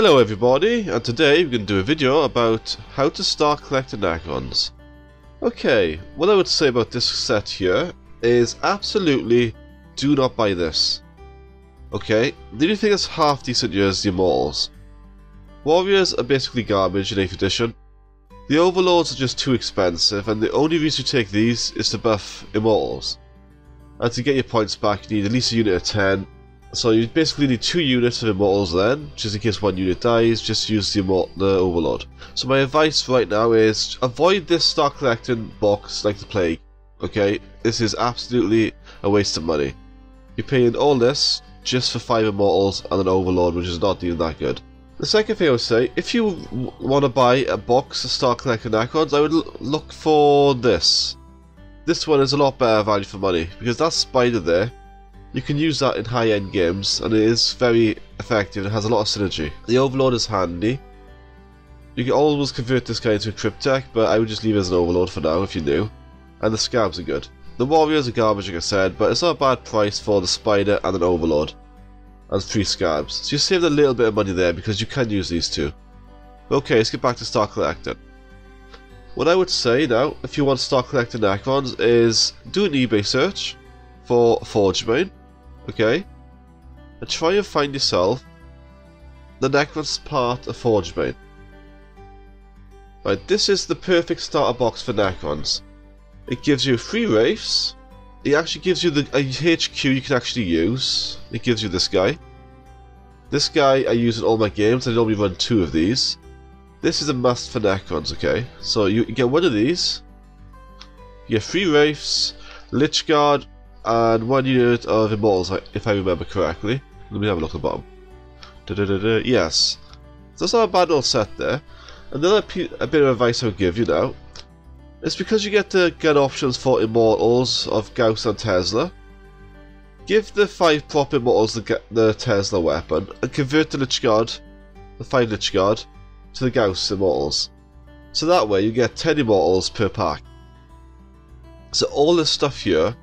Hello everybody, and today we're going to do a video about how to start collecting Necrons. Okay, what I would say about this set here is absolutely do not buy this. Okay, the only thing that's half decent here is the Immortals. Warriors are basically garbage in 8th edition. The Overlords are just too expensive, and the only reason you take these is to buff Immortals. And to get your points back you need at least a unit of 10. So you basically need 2 units of Immortals then, just in case one unit dies, just use the Overlord. So my advice right now is avoid this start collecting box like the plague. Okay, this is absolutely a waste of money. You're paying all this just for 5 Immortals and an Overlord, which is not even that good. The second thing I would say, if you want to buy a box to start collecting Necrons, I would look for this. This one is a lot better value for money, because that spider there, you can use that in high-end games, and it is very effective and has a lot of synergy. The Overlord is handy. You can always convert this guy into a Cryptek, but I would just leave it as an Overlord for now if you knew. And the Scabs are good. The Warriors are garbage like I said, but it's not a bad price for the Spider and an Overlord. And 3 Scabs. So you saved a little bit of money there because you can use these two. Okay, let's get back to start collecting. What I would say now, if you want to start collecting Necrons, is do an eBay search for Forgebane. Okay, and try and find yourself the Necrons part of Forgebane. Right, this is the perfect starter box for Necrons. It gives you 3 wraiths. It actually gives you a HQ you can actually use. It gives you this guy. This guy I use in all my games. I normally run 2 of these. This is a must for Necrons. Okay, so you get one of these. You get 3 wraiths, Lich Guard, and 1 unit of Immortals, if I remember correctly. Let me have a look at the bottom. Yes. So that's not a bad little set there. Another bit of advice I would give you now is because you get the gun options for Immortals of Gauss and Tesla, give the 5 prop Immortals the Tesla weapon and convert the Lich Guard, the 5 Lich Guard, to the Gauss Immortals. So that way you get 10 Immortals per pack. So all this stuff here,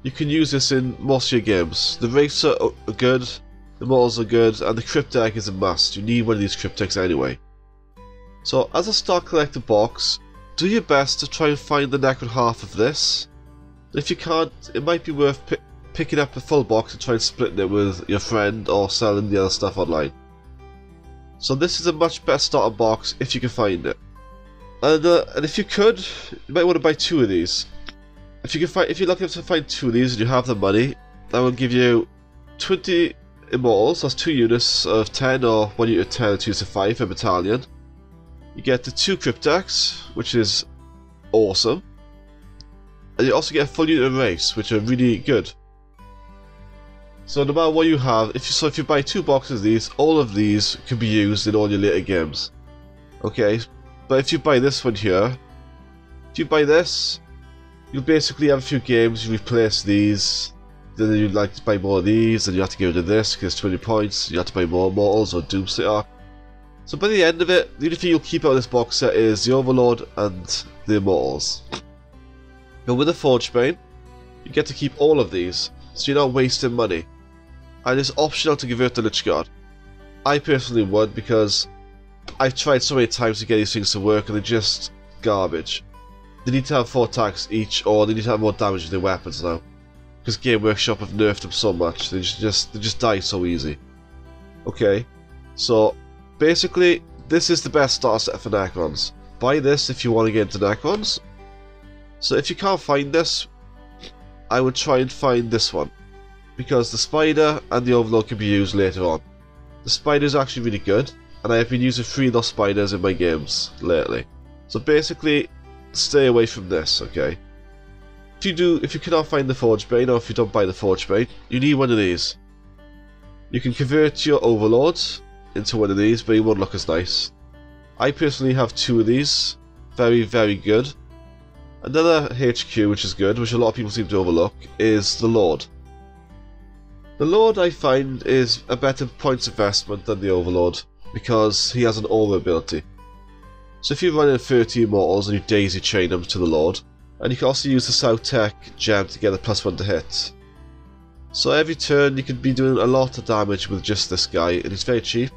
you can use this in most of your games. The Wraiths are good, the Immortals are good, and the Cryptek is a must. You need one of these Crypteks anyway. So as a start collector box, do your best to try and find the Necron half of this. If you can't, it might be worth picking up the full box and trying splitting it with your friend or selling the other stuff online. So this is a much better starter box if you can find it. And if you could, you might want to buy 2 of these. If you're lucky enough to find 2 of these and you have the money, that will give you 20 Immortals, that's 2 units of 10 or 1 unit of 10 and 2 units of 5 per battalion. You get the 2 Crypteks, which is awesome. And you also get a full unit of Wraiths, which are really good. So no matter what you have, if you buy 2 boxes of these, all of these can be used in all your later games. Okay, but if you buy this one here, if you buy this, you'll basically have a few games, you replace these, then you'd like to buy more of these, and you have to get rid of this because it's 20 points, you have to buy more Immortals or Doomsday Arc. So by the end of it, the only thing you'll keep out of this box set is the Overlord and the Immortals. But with the Forgebane, you get to keep all of these, so you're not wasting money. And it's optional to convert to Lich Guard. I personally would, because I've tried so many times to get these things to work and they're just garbage. They need to have 4 attacks each, or they need to have more damage with their weapons now. Because Game Workshop have nerfed them so much, they just die so easy. Okay, so basically, this is the best starter set for Necrons. Buy this if you want to get into Necrons. So if you can't find this, I would try and find this one. Because the Spider and the Overlord can be used later on. The Spider is actually really good, and I have been using 3 of those Spiders in my games lately. So basically, stay away from this, okay? If you cannot find the Forgebane, or if you don't buy the Forgebane, you need one of these. You can convert your Overlord into one of these, but it won't look as nice. I personally have 2 of these. Very, very good. Another HQ which is good, which a lot of people seem to overlook, is the Lord. The Lord, I find, is a better points investment than the Overlord, because he has an aura ability. So if you're running 30 Immortals and you daisy chain them to the Lord, and you can also use the South Tech gem to get a +1 to hit. So every turn you can be doing a lot of damage with just this guy, and he's very cheap.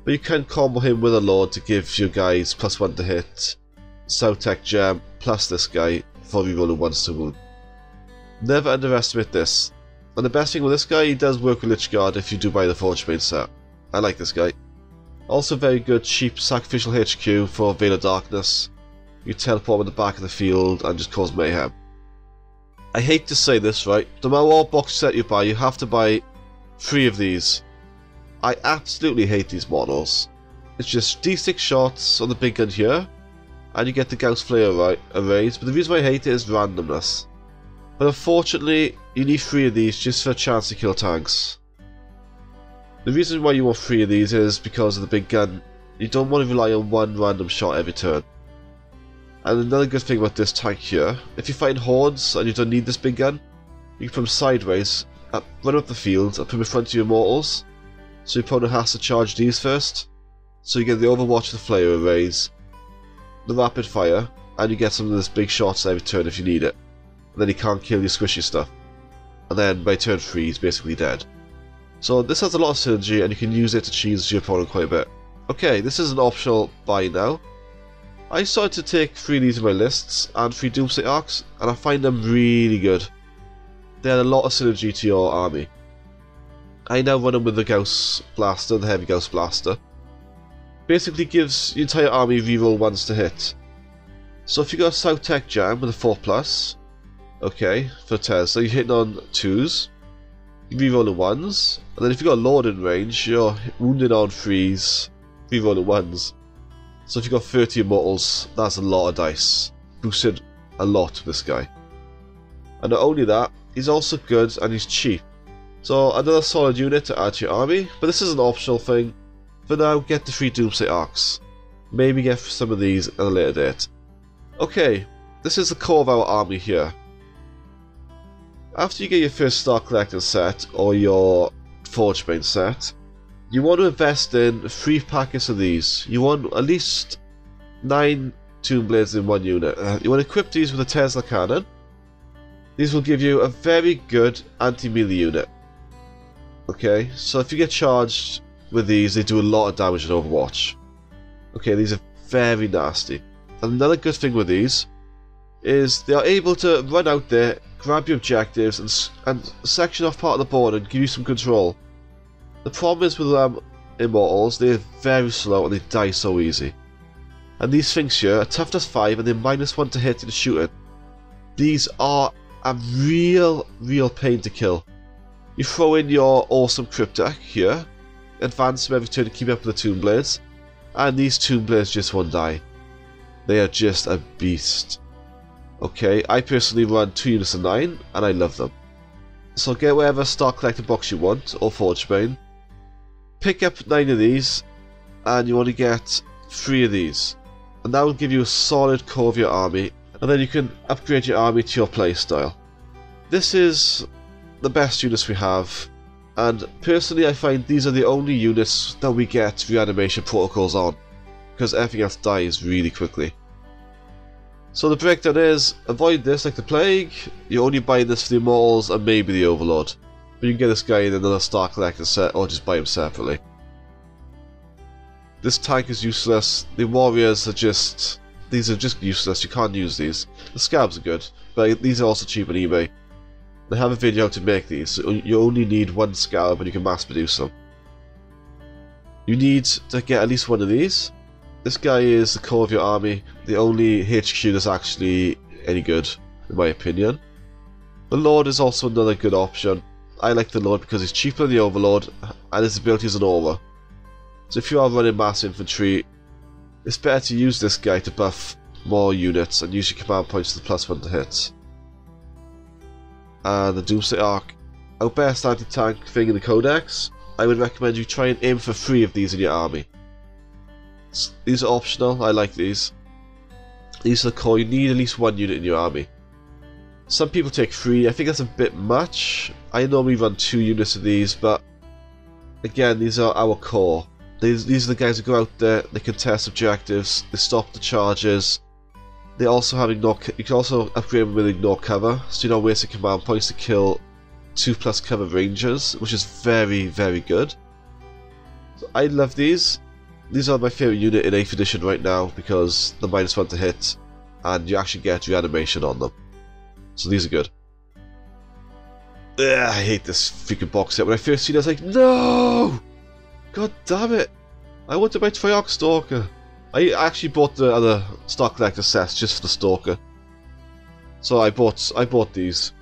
But you can combo him with a Lord to give your guys +1 to hit, South-Tech Gem, plus this guy for rerolling 1s to wound. Never underestimate this. And the best thing with this guy, he does work with Lich Guard if you do buy the Forgebane set. I like this guy. Also very good cheap sacrificial HQ for Veil of Darkness. You teleport in the back of the field and just cause mayhem. I hate to say this, right? No matter what box set you buy, you have to buy 3 of these. I absolutely hate these models. It's just D6 shots on the big gun here, and you get the Gauss Flare arrays, but the reason why I hate it is randomness. But unfortunately, you need 3 of these just for a chance to kill tanks. The reason why you want 3 of these is because of the big gun. You don't want to rely on 1 random shot every turn. And another good thing about this tank here, if you're fighting hordes and you don't need this big gun, you can put them sideways, run up the field and put them in front of your mortals, so your opponent has to charge these first. So you get the Overwatch, the Flare arrays, the rapid fire, and you get some of this big shots every turn if you need it. And then he can't kill your squishy stuff. And then by turn 3 he's basically dead. So this has a lot of synergy and you can use it to cheese your opponent quite a bit. Okay, this is an optional buy now. I started to take 3 of these in my lists and 3 Doomsday Arcs, and I find them really good. They add a lot of synergy to your army. I now run them with the Gauss Blaster, the Heavy Gauss Blaster. Basically gives your entire army reroll 1s to hit. So if you got a South-Tech Gem with a 4+, okay, for Tesla, you're hitting on 2s, you reroll 1s, and then if you got a Lord in range, you're wounding on 3s, rerolling 1s. So if you got 30 Immortals, that's a lot of dice. Boosted a lot with this guy. And not only that, he's also good and he's cheap. So another solid unit to add to your army, but this is an optional thing. For now, get the 3 Doomsday Arcs. Maybe get some of these at a later date. Okay, this is the core of our army here. After you get your first Star Collecting set, or your Forgebane set, you want to invest in 3 packets of these. You want at least 9 Tomb Blades in 1 unit. You want to equip these with a Tesla Cannon. These will give you a very good anti-melee unit. Okay, so if you get charged with these, they do a lot of damage in Overwatch. Okay, these are very nasty. Another good thing with these is they are able to run out there, grab your objectives, and section off part of the board and give you some control. The problem is with Immortals, they're very slow and they die so easy. And these things here are toughness 5 and they're -1 to hit and shooting. These are a real pain to kill. You throw in your awesome Cryptek here, advance them every turn to keep up with the Tomb Blades, and these Tomb Blades just won't die. They are just a beast. Okay, I personally run 2 units of 9 and I love them. So get whatever Star Collector box you want, or Forgebane. Pick up 9 of these, and you want to get 3 of these. And that will give you a solid core of your army, and then you can upgrade your army to your playstyle. This is the best units we have, and personally I find these are the only units that we get reanimation protocols on, because everything else dies really quickly. So the breakdown is, avoid this like the plague. You're only buying this for the Immortals and maybe the Overlord. But you can get this guy in another Star Collector set or just buy him separately. This tank is useless. The Warriors are just... these are just useless. You can't use these. The Scabs are good, but these are also cheap on eBay. I have a video how to make these. So you only need 1 Scab and you can mass produce them. You need to get at least 1 of these. This guy is the core of your army, the only HQ that's actually any good, in my opinion. The Lord is also another good option. I like the Lord because he's cheaper than the Overlord, and his ability is an aura. So if you are running mass infantry, it's better to use this guy to buff more units and use your command points to the +1 to hit. And the Doomsday Arc, our best anti-tank thing in the Codex. I would recommend you try and aim for 3 of these in your army. These are optional, I like these. These are the core, you need at least 1 unit in your army. Some people take 3, I think that's a bit much. I normally run 2 units of these, but again, these are our core. These are the guys who go out there, they contest objectives, they stop the charges. They also have ignore. You can also upgrade them with ignore cover, so you're not wasting command points to kill 2+ cover rangers, which is very good. So I love these. These are my favourite unit in 8th edition right now because the -1 to hit, and you actually get reanimation on them. So these are good. Ugh, I hate this freaking box set. When I first seen it, I was like, no! God damn it! I wanted my Triarch Stalker. I actually bought the other Star Collector sets just for the Stalker. So I bought these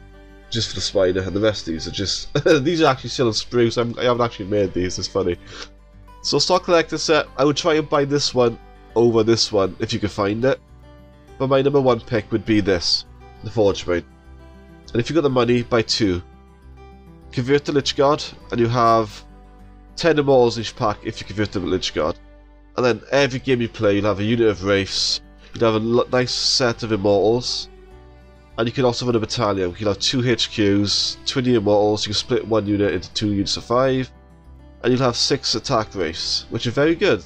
just for the Spider, and the rest of these are just... these are actually still in spruce. I haven't actually made these, it's funny. So Star Collector set, I would try and buy this one over this one if you could find it. But my #1 pick would be this, the Forgebane. And if you got the money, buy 2. Convert to Lich Guard, and you have 10 Immortals in each pack if you convert to Lich Guard. And then every game you play, you'll have a unit of Wraiths, you'll have a nice set of Immortals, and you can also run a battalion. You'll have 2 HQs, 20 Immortals, you can split one unit into 2 units of 5, and you'll have 6 attack Wraiths, which are very good.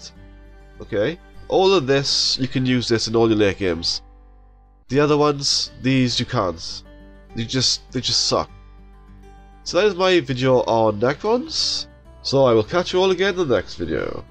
Okay? All of this, you can use this in all your late games. The other ones, these you can't. They just suck. So that is my video on Necrons. So I will catch you all again in the next video.